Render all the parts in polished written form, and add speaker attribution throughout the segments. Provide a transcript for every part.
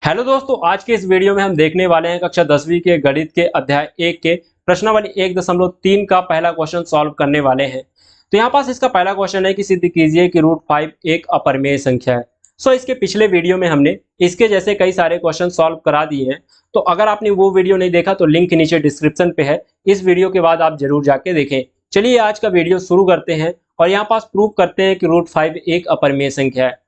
Speaker 1: Hello दोस्तों, आज के इस वीडियो में हम देखने वाले हैं कक्षा 10वीं के गणित के अध्याय 1 के प्रश्नावली 1.3 का पहला क्वेश्चन सॉल्व करने वाले हैं। तो यहाँ पास इसका पहला क्वेश्चन है कि सिद्ध कीजिए कि √5 एक अपरिमेय संख्या है। इसके पिछले वीडियो में हमने इसके जैसे कई सारे क्वेश्चन सॉल्व करा दिए हैं। तो अगर आपने वो वीडियो नहीं देखा तो लिंक नीचे डिस्क्रिप्शन पे है, इस वीडियो के बाद आप जरूर जाके देखें। चलिए आज का वीडियो शुरू करते हैं और यहाँ पास प्रूव करते हैं कि √5 एक अपरिमेय संख्या है।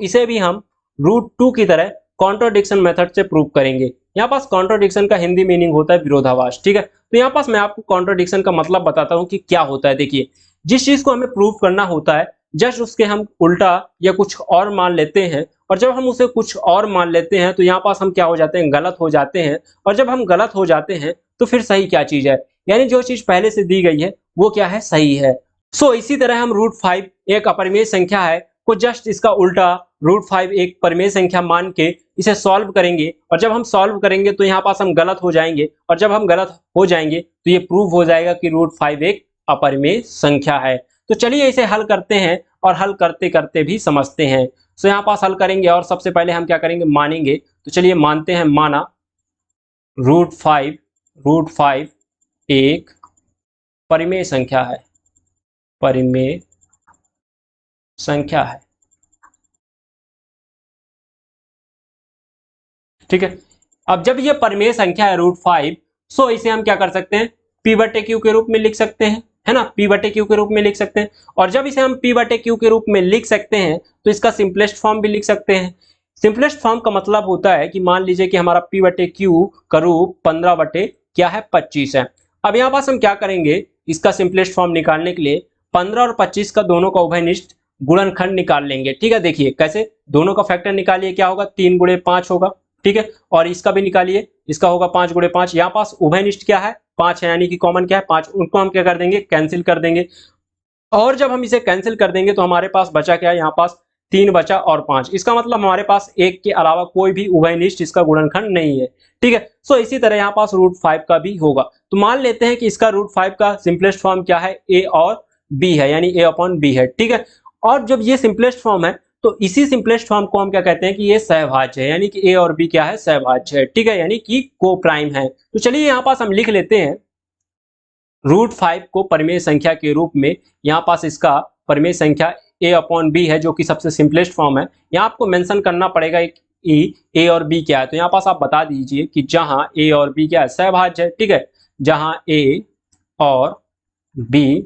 Speaker 1: इसे भी हम √2 की तरह कॉन्ट्रोडिक्शन मेथड से प्रूव करेंगे। यहाँ पास कॉन्ट्रोडिक्शन का हिंदी मीनिंग होता है विरोधाभास। ठीक है, तो यहाँ पास मैं आपको कॉन्ट्रोडिक्शन का मतलब बताता हूँ कि क्या होता है। देखिए, जिस चीज को हमें प्रूव करना होता है जस्ट उसके हम उल्टा या कुछ और मान लेते हैं, और जब हम उसे कुछ और मान लेते हैं तो यहाँ पास हम क्या हो जाते हैं, गलत हो जाते हैं। और जब हम गलत हो जाते हैं तो फिर सही क्या चीज है, यानी जो चीज पहले से दी गई है वो क्या है, सही है। इसी तरह हम √5 एक अपरिमेय संख्या है को जस्ट इसका उल्टा √5 एक परिमेय संख्या मान के इसे सॉल्व करेंगे, और जब हम सॉल्व करेंगे तो यहाँ पास हम गलत हो जाएंगे, और जब हम गलत हो जाएंगे तो ये प्रूव हो जाएगा कि √5 एक अपरिमेय संख्या है। तो चलिए इसे हल करते हैं और हल करते करते भी समझते हैं। यहाँ पास हल करेंगे और सबसे पहले हम क्या करेंगे, मानेंगे। तो चलिए मानते हैं, माना √5 एक परिमेय संख्या है, परिमेय संख्या है। ठीक है, अब जब ये परिमेय संख्या है √5, इसे हम क्या कर सकते हैं, p/q के रूप में लिख सकते हैं, है ना, p/q के रूप में लिख सकते हैं। और जब इसे हम p/q के रूप में लिख सकते हैं तो इसका सिंपलेस्ट फॉर्म भी लिख सकते हैं। सिंपलेस्ट फॉर्म का मतलब होता है कि मान लीजिए कि हमारा p/q का रूप 15/25 है। अब यहाँ पास हम क्या करेंगे, इसका सिंपलेस्ट फॉर्म निकालने के लिए 15 और 25 का दोनों का उभयनिष्ठ गुणनखंड निकाल लेंगे। ठीक है, देखिए कैसे, दोनों का फैक्टर निकालिए, क्या होगा, 3 × 5 होगा। ठीक है, और इसका भी निकालिए, इसका होगा 5 × 5। यहाँ पास उभयनिष्ठ क्या है, 5 है, यानी कि कॉमन क्या है, 5। उनको हम क्या कर देंगे, कैंसिल कर देंगे। और जब हम इसे कैंसिल कर देंगे तो हमारे पास बचा क्या है, यहाँ पास 3 बचा और 5। इसका मतलब हमारे पास 1 के अलावा कोई भी उभयनिष्ठ इसका गुणनखंड नहीं है। ठीक है, इसी तरह यहाँ पास √5 का भी होगा। तो मान लेते हैं कि इसका √5 का सिंपलेस्ट फॉर्म क्या है, a और b है, यानी a/b है। ठीक है, और जब ये सिंपलेस्ट फॉर्म है तो इसी सिंपलेस्ट फॉर्म को हम क्या कहते हैं कि ये सहभाज्य है, यानी कि a और b क्या है, सहभाज्य है। ठीक है, यानी कि को प्राइम है। तो चलिए यहाँ पास हम लिख लेते हैं √5 को परिमेय संख्या के रूप में। यहाँ पास इसका परिमेय संख्या a/b है, जो कि सबसे सिंपलेस्ट फॉर्म है। यहाँ आपको मेंशन करना पड़ेगा कि a और b क्या है। तो यहाँ पास आप बता दीजिए कि जहां a और b क्या है, सहभाज्य है। ठीक है, जहां a और b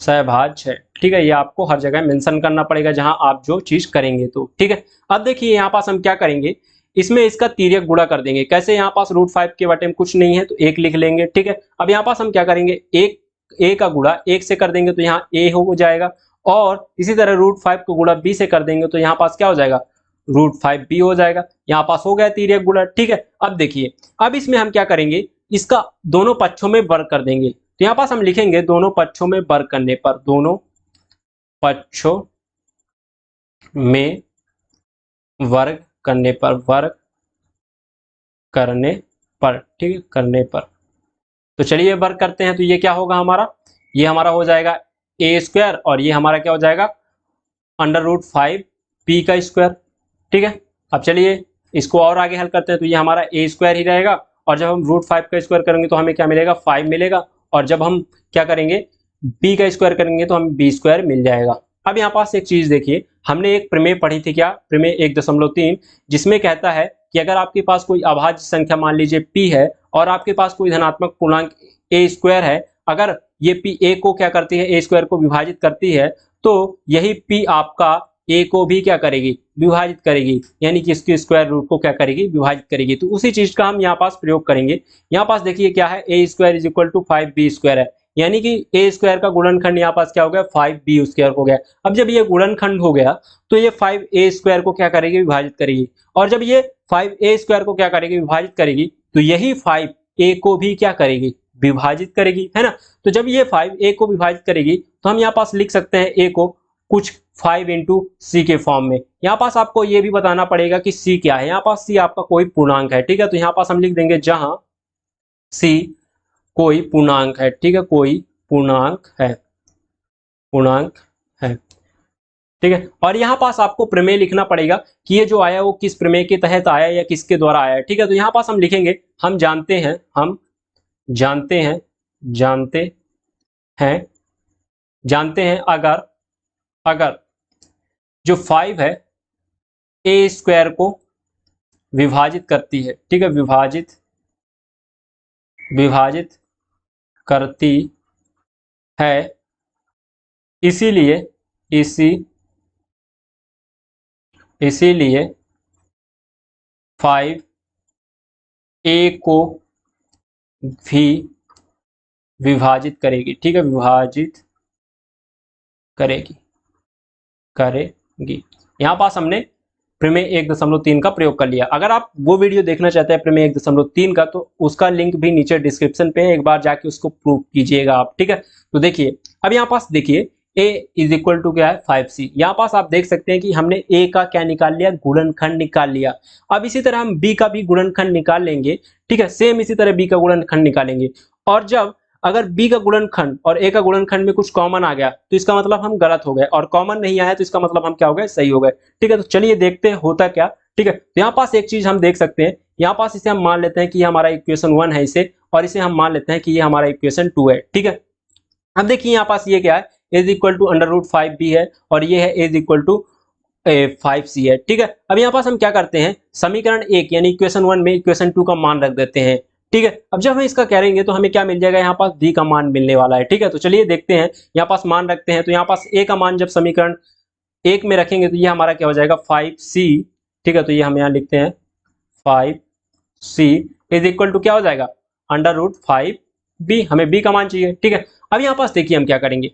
Speaker 1: सहभाज्य है। ठीक है, ये आपको हर जगह मेंशन करना पड़ेगा जहां आप जो चीज करेंगे तो। ठीक है, अब देखिए यहाँ पास हम क्या करेंगे, इसमें इसका तिर्यक गुणा कर देंगे। कैसे, यहाँ पास √5 के बटे में कुछ नहीं है तो 1 लिख लेंगे। ठीक है, अब यहाँ पास हम क्या करेंगे, a का गुणा 1 से कर देंगे तो यहाँ a हो जाएगा, और इसी तरह √5 को गुणा b से कर देंगे तो यहाँ पास क्या हो जाएगा, √5b हो जाएगा। यहाँ पास हो गया तिर्यक गुणा। ठीक है, अब देखिए, अब इसमें हम क्या करेंगे, इसका दोनों पक्षों में वर्ग कर देंगे। तो यहाँ पास हम लिखेंगे दोनों पक्षों में वर्ग करने पर, दोनों पक्षों में वर्ग करने पर, वर्ग करने पर, ठीक है, करने पर। तो चलिए वर्ग करते हैं। तो ये क्या होगा हमारा, ये हमारा हो जाएगा a² और ये हमारा क्या हो जाएगा, √5 p का स्क्वायर। ठीक है, अब चलिए इसको और आगे हल करते हैं। तो ये हमारा a² ही रहेगा, और जब हम √5 का स्क्वायर करेंगे तो हमें क्या मिलेगा, 5 मिलेगा। और जब हम क्या करेंगे, b का स्क्वायर करेंगे तो हमें b² मिल जाएगा। अब यहाँ पास एक चीज देखिए, हमने एक प्रमेय पढ़ी थी, क्या प्रमेय 1.3, जिसमें कहता है कि अगर आपके पास कोई अभाज्य संख्या मान लीजिए p है, और आपके पास कोई धनात्मक पूर्णांक a² है, अगर ये p a को क्या करती है, a² को विभाजित करती है, तो यही p आपका a को भी क्या करेगी, विभाजित करेगी, यानी कि इसके स्क्वायर रूट को क्या करेगी, विभाजित करेगी। तो उसी चीज का हम यहाँ पास प्रयोग करेंगे। यहाँ पास देखिए क्या है, a² = 5b² है, यानी कि a² का गुणनखंड यहाँ पास क्या हो गया, 5b² हो गया। अब जब ये गुणनखंड हो गया तो ये 5a² को क्या करेगी, विभाजित करेगी, और जब ये 5a² को क्या करेगी, विभाजित करेगी, तो यही 5a को भी क्या करेगी, विभाजित करेगी, है ना। तो जब ये 5a को विभाजित करेगी तो हम यहाँ पास लिख सकते हैं a को कुछ 5 × c के फॉर्म में। यहाँ पास आपको ये भी बताना पड़ेगा कि c क्या है, यहाँ पास c आपका कोई पूर्णांक है। ठीक है, तो यहाँ पास हम लिख देंगे जहां c कोई पूर्णांक है। ठीक है, कोई पूर्णांक है, पूर्णांक है। ठीक है। और यहाँ पास आपको प्रमेय लिखना पड़ेगा कि ये जो आया वो किस प्रमेय के तहत आया या किसके द्वारा आया है। ठीक है, तो यहाँ पास हम लिखेंगे हम जानते हैं, हम जानते हैं, जानते हैं, जानते हैं अगर अगर जो 5 है ए स्क्वायर को विभाजित करती है। ठीक है, विभाजित विभाजित करती है, इसीलिए इसीलिए 5 ए को भी विभाजित करेगी। ठीक है, विभाजित करेगी करेगी। यहाँ पास हमने प्रमेय 1.3 का प्रयोग कर लिया। अगर आप वो वीडियो देखना चाहते हैं प्रमेय 1.3 का, तो उसका लिंक भी नीचे डिस्क्रिप्शन पे है, एक बार जाके उसको प्रूव कीजिएगा आप। ठीक है, तो देखिए अब यहाँ पास देखिए a इज इक्वल टू क्या है 5c। यहाँ पास आप देख सकते हैं कि हमने a का क्या निकाल लिया, गुणनखंड निकाल लिया। अब इसी तरह हम b का भी गुणनखंड निकाल लेंगे। ठीक है, सेम इसी तरह b का गुणनखंड निकालेंगे। और जब अगर b का गुणनखंड और a का गुणनखंड में कुछ कॉमन आ गया तो इसका मतलब हम गलत हो गए, और कॉमन नहीं आया तो इसका मतलब हम क्या हो गए, सही हो गए। ठीक है, तो चलिए देखते हैं होता क्या। ठीक है, तो यहाँ पास एक चीज हम देख सकते हैं, यहाँ पास इसे हम मान लेते हैं कि ये हमारा इक्वेशन 1 है इसे, और इसे हम मान लेते हैं कि ये हमारा इक्वेशन 2 है। ठीक है, अब देखिए यहाँ पास ये क्या है, इज इक्वल टू √5b है, और ये है इज इक्वल टू 5c है। ठीक है, अब यहाँ पास हम क्या करते हैं, समीकरण 1 यानी इक्वेशन 1 में इक्वेशन 2 का मान रख देते हैं। ठीक है, अब जब हम इसका करेंगे तो हमें क्या मिल जाएगा, यहाँ पास b का मान मिलने वाला है। ठीक है, तो चलिए देखते हैं, यहाँ पास मान रखते हैं। तो यहाँ पास a का मान जब समीकरण 1 में रखेंगे तो ये हमारा क्या हो जाएगा 5c। ठीक है, तो ये हम यहाँ लिखते हैं 5c इज इक्वल टू क्या हो जाएगा √5b, हमें b का मान चाहिए। ठीक है, अब यहाँ पास देखिए हम क्या करेंगे,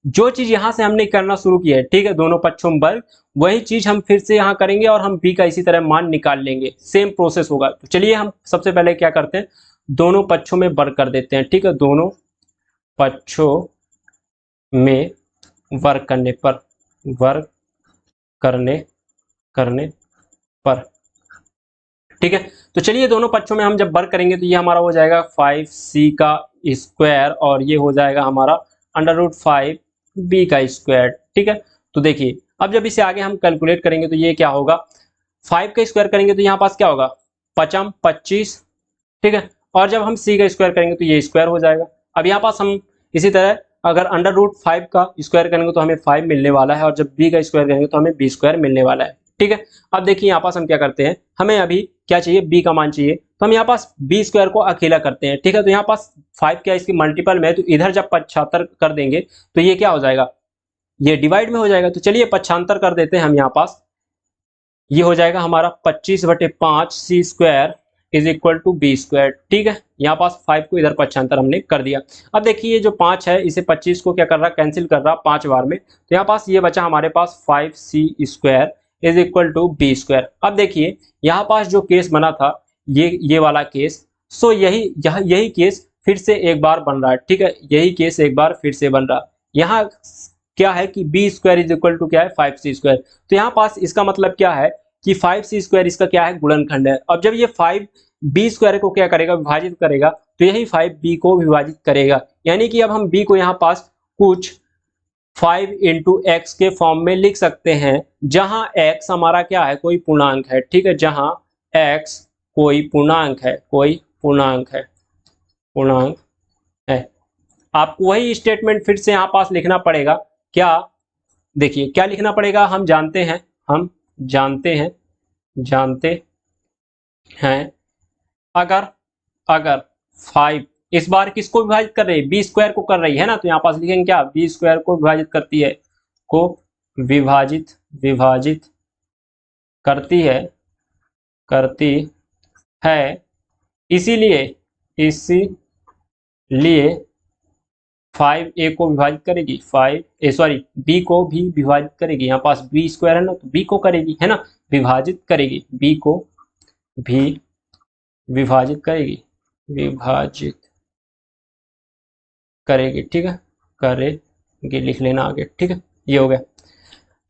Speaker 1: जो चीज यहां से हमने करना शुरू की है, ठीक है, दोनों पक्षों में वर्ग, वही चीज हम फिर से यहां करेंगे और हम b का इसी तरह मान निकाल लेंगे, सेम प्रोसेस होगा। तो चलिए हम सबसे पहले क्या करते हैं, दोनों पक्षों में वर्ग कर देते हैं। ठीक है, दोनों पक्षों में वर्ग करने पर, वर्ग करने करने पर। ठीक है, तो चलिए दोनों पक्षों में हम जब वर्ग करेंगे तो ये हमारा हो जाएगा 5c का स्क्वायर, और ये हो जाएगा हमारा √5b का स्क्वायर। ठीक है, तो देखिए अब जब इसे आगे हम कैलकुलेट करेंगे तो ये क्या होगा, 5 का स्क्वायर करेंगे तो यहाँ पास क्या होगा 5 25। ठीक है, और जब हम c का स्क्वायर करेंगे तो ये स्क्वायर हो जाएगा। अब यहाँ पास हम इसी तरह अगर √5 का स्क्वायर करेंगे तो हमें 5 मिलने वाला है, और जब b का स्क्वायर करेंगे तो हमें b स्क्वायर मिलने वाला है। ठीक है, अब देखिए यहाँ पास हम क्या करते हैं, हमें अभी क्या चाहिए, b का मान चाहिए, तो हम यहाँ पास b स्क्वायर को अकेला करते हैं। ठीक है, तो यहाँ पास 5 क्या इसकी मल्टीपल में है, तो इधर जब 75 कर देंगे तो ये क्या हो जाएगा, ये डिवाइड में हो जाएगा। तो चलिए 75 कर देते हैं हम यहाँ पास, ये हो जाएगा हमारा 25/5 c square is equal to b square. ठीक है, यहाँ पास 5 को इधर 75 हमने कर दिया। अब देखिए ये जो 5 है इसे 25 को क्या कर रहा, कैंसिल कर रहा 5 बार में, तो यहाँ पास ये बचा हमारे पास 5c square is equal to b square. अब देखिए यहाँ पास जो केस बना था ये वाला केस, सो यही केस फिर से एक बार बन रहा है। ठीक है, यही केस एक बार फिर से बन रहा है। यहाँ क्या है कि b square is equal to क्या है 5c स्क्वायर, तो यहाँ पास इसका मतलब क्या है कि 5c स्क्वायर इसका क्या है, गुणनखंड है। अब जब ये 5 b स्क्वायर को क्या करेगा, विभाजित करेगा, तो यही 5b को विभाजित करेगा। यानी कि अब हम b को यहाँ पास कुछ 5 × x के फॉर्म में लिख सकते हैं, जहां x हमारा क्या है, कोई पूर्णांक है। ठीक है, जहां x कोई पूर्णांक है, कोई पूर्णांक है, पूर्णांक है। आपको वही स्टेटमेंट फिर से यहाँ पास लिखना पड़ेगा। क्या, देखिए क्या लिखना पड़ेगा, हम जानते हैं, हम जानते हैं, जानते हैं अगर 5 इस बार किसको विभाजित कर रही है, b स्क्वायर को कर रही है ना, तो यहाँ पास लिखेंगे क्या, b स्क्वायर को विभाजित करती है, को विभाजित करती है, इसीलिए 5a को विभाजित करेगी, b को भी विभाजित करेगी। यहाँ पास b स्क्वायर है ना, तो b को करेगी, है ना, विभाजित करेगी, b को भी विभाजित करेगी, विभाजित करेगी। ठीक है, करेगी लिख लेना आगे। ठीक है, ये हो गया।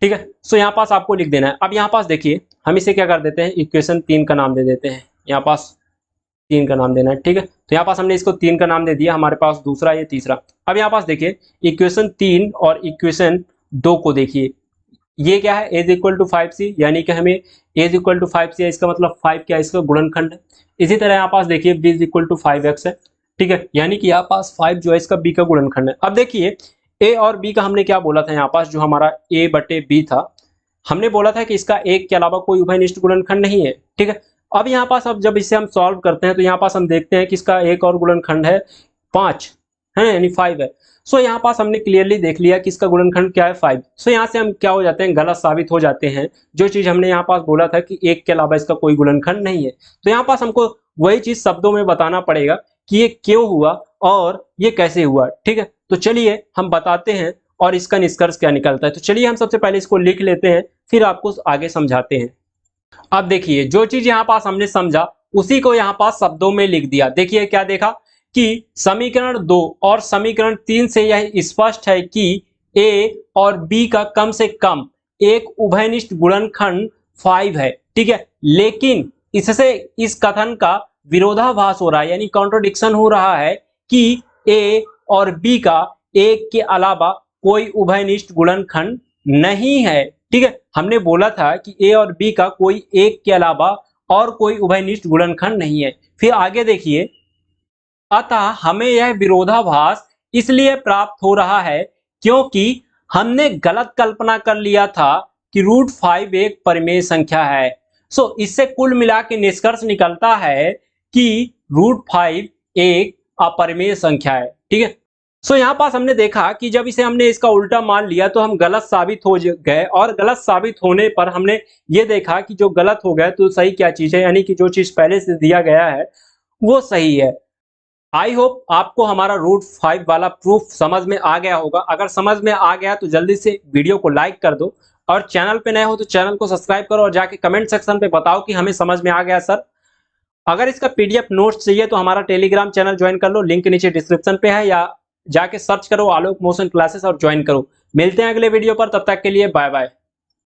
Speaker 1: ठीक है, सो यहाँ पास आपको लिख देना है। अब यहाँ पास देखिए हम इसे क्या कर देते हैं, इक्वेशन 3 का नाम दे देते हैं, यहाँ पास 3 का नाम देना है। ठीक है, तो यहाँ पास हमने इसको 3 का नाम दे दिया, हमारे पास दूसरा ये तीसरा। अब यहाँ पास देखिए इक्वेशन 3 और इक्वेशन 2 को देखिए, ये क्या है, एज इक्वल टू 5c, यानी कि हमें एज इक्वल टू 5c है, इसका मतलब 5 क्या है, इसका गुणनखंड है। इसी तरह यहाँ पास देखिए b is equal to 5x है, ठीक है, यानी कि यहाँ पास 5 जो है इसका b का गुणनखंड है। अब देखिए a और b का हमने क्या बोला था, यहाँ पास जो हमारा a बटे b था, हमने बोला था कि इसका एक के अलावा कोई उभयनिष्ठ गुणनखंड नहीं है, ठीक है। अब यहाँ पास अब जब इसे हम सॉल्व करते हैं तो यहाँ पास हम देखते हैं कि इसका एक और गुणनखंड है 5 है, यानी 5 है। सो यहाँ पास हमने क्लियरली देख लिया कि इसका गुणनखंड क्या है 5। सो यहाँ से हम क्या हो जाते हैं, गलत साबित हो जाते हैं। जो चीज हमने यहाँ पास बोला था कि एक के अलावा इसका कोई गुणनखंड नहीं है, तो यहाँ पास हमको वही चीज शब्दों में बताना पड़ेगा कि ये क्यों हुआ और ये कैसे हुआ, ठीक है। तो चलिए हम बताते हैं और इसका निष्कर्ष क्या निकलता है। तो चलिए हम सबसे पहले इसको लिख लेते हैं, फिर आपको आगे समझाते हैं। अब देखिए जो चीज यहाँ पास हमने समझा उसी को यहाँ पास शब्दों में लिख दिया। देखिए क्या देखा कि समीकरण 2 और समीकरण 3 से यह स्पष्ट है कि a और b का कम से कम एक उभयनिष्ठ गुणनखंड 5 है, ठीक है। लेकिन इससे इस कथन का विरोधाभास हो रहा है, यानी कॉन्ट्रोडिक्शन हो रहा है कि a और b का एक के अलावा कोई उभयनिष्ठ गुणनखंड नहीं है, ठीक है। हमने बोला था कि a और b का कोई एक के अलावा और कोई उभयनिष्ठ गुणनखंड नहीं है। फिर आगे देखिए, अतः हमें यह विरोधाभास इसलिए प्राप्त हो रहा है क्योंकि हमने गलत कल्पना कर लिया था कि √5 एक परिमेय संख्या है। सो इससे कुल मिला के निष्कर्ष निकलता है कि √5 एक अपरिमेय संख्या है, ठीक है। सो यहाँ पास हमने देखा कि जब इसे हमने इसका उल्टा मान लिया तो हम गलत साबित हो गए, और गलत साबित होने पर हमने ये देखा कि जो गलत हो गया तो सही क्या चीज है, यानी कि जो चीज पहले से दिया गया है वो सही है। आई होप आपको हमारा √5 वाला प्रूफ समझ में आ गया होगा। अगर समझ में आ गया तो जल्दी से वीडियो को लाइक कर दो, और चैनल पे नए हो तो चैनल को सब्सक्राइब करो और जाके कमेंट सेक्शन पे बताओ कि हमें समझ में आ गया सर। अगर इसका पीडीएफ नोट्स चाहिए तो हमारा टेलीग्राम चैनल ज्वाइन कर लो, लिंक नीचे डिस्क्रिप्शन पे है, या जाके सर्च करो आलोक मोशन क्लासेस और ज्वाइन करो। मिलते हैं अगले वीडियो पर, तब तक के लिए बाय बाय।